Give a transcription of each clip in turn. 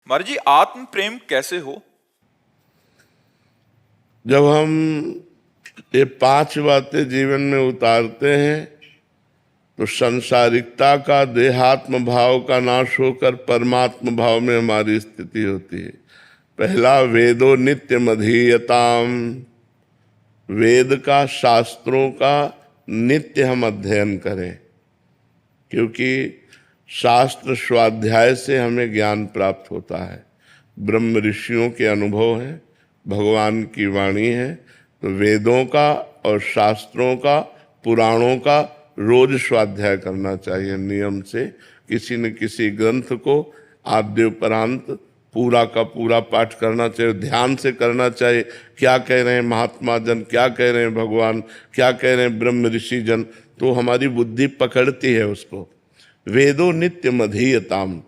महाराज जी, आत्म प्रेम कैसे हो? जब हम ये 5 बातें जीवन में उतारते हैं तो संसारिकता का, देहात्म भाव का नाश होकर परमात्म भाव में हमारी स्थिति होती है। पहला, वेदो नित्यम अधीयताम। वेद का, शास्त्रों का नित्य हम अध्ययन करें, क्योंकि शास्त्र स्वाध्याय से हमें ज्ञान प्राप्त होता है। ब्रह्म ऋषियों के अनुभव है, भगवान की वाणी है, तो वेदों का और शास्त्रों का, पुराणों का रोज स्वाध्याय करना चाहिए नियम से। किसी न किसी ग्रंथ को आद्योपरांत पूरा का पूरा पाठ करना चाहिए, ध्यान से करना चाहिए। क्या कह रहे हैं महात्मा जन, क्या कह रहे हैं भगवान, क्या कह रहे हैं ब्रह्म ऋषि जन, तो हमारी बुद्धि पकड़ती है उसको। वेदो नित्य मधीयताम,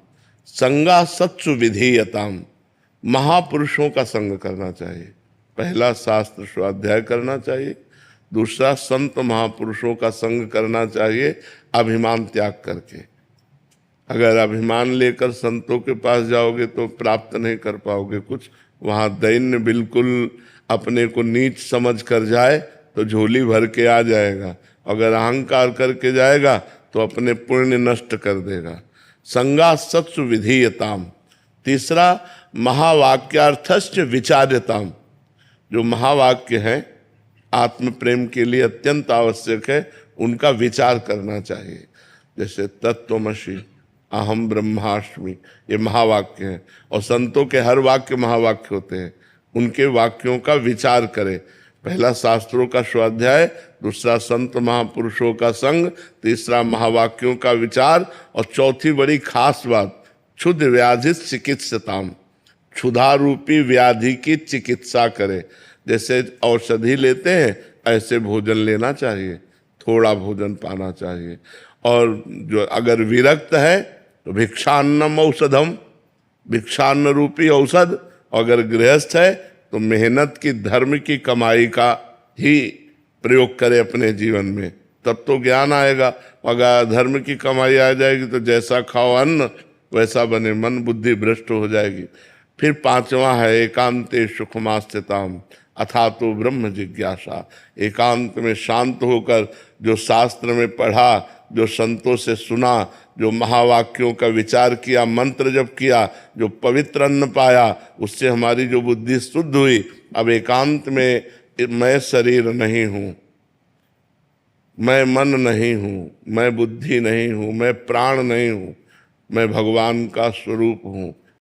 संगा सत्सु विधीयताम। महापुरुषों का संग करना चाहिए। पहला, शास्त्र स्वाध्याय करना चाहिए। दूसरा, संत महापुरुषों का संग करना चाहिए, अभिमान त्याग करके। अगर अभिमान लेकर संतों के पास जाओगे तो प्राप्त नहीं कर पाओगे कुछ। वहाँ दैन्य बिल्कुल अपने को नीच समझ कर जाए तो झोली भर के आ जाएगा। अगर अहंकार करके जाएगा तो अपने पुण्य नष्ट कर देगा। संगा सत्सु विधीयताम। तीसरा, महावाक्यार्थश्च विचार्यताम। जो महावाक्य हैं आत्म प्रेम के लिए अत्यंत आवश्यक है, उनका विचार करना चाहिए। जैसे तत्त्वमसि, अहम ब्रह्मास्मि, ये महावाक्य हैं। और संतों के हर वाक्य महावाक्य होते हैं। उनके वाक्यों का विचार करें। पहला, शास्त्रों का स्वाध्याय। दूसरा, संत महापुरुषों का संग। तीसरा, महावाक्यों का विचार। और चौथी बड़ी खास बात, क्षुद्र व्याधि चिकित्सताम। क्षुधा रूपी व्याधि की चिकित्सा करे। जैसे औषधि लेते हैं ऐसे भोजन लेना चाहिए, थोड़ा भोजन पाना चाहिए। और जो अगर विरक्त है तो भिक्षान्नम औषधम, भिक्षान्न रूपी औषध। अगर गृहस्थ है तो मेहनत की, धर्म की कमाई का ही प्रयोग करे अपने जीवन में, तब तो ज्ञान आएगा। अगर धर्म की कमाई आ जाएगी तो जैसा खाओ अन्न वैसा बने मन, बुद्धि भ्रष्ट हो जाएगी। फिर 5वां है, एकांते सुखमास्थिताम अथा तो ब्रह्म जिज्ञासा। एकांत में शांत होकर जो शास्त्र में पढ़ा, जो संतों से सुना, जो महावाक्यों का विचार किया, मंत्र जप किया, जो पवित्र अन्न पाया, उससे हमारी जो बुद्धि शुद्ध हुई। अब एकांत में मैं शरीर नहीं हूँ, मैं मन नहीं हूँ, मैं बुद्धि नहीं हूँ, मैं प्राण नहीं हूँ, मैं भगवान का स्वरूप हूँ।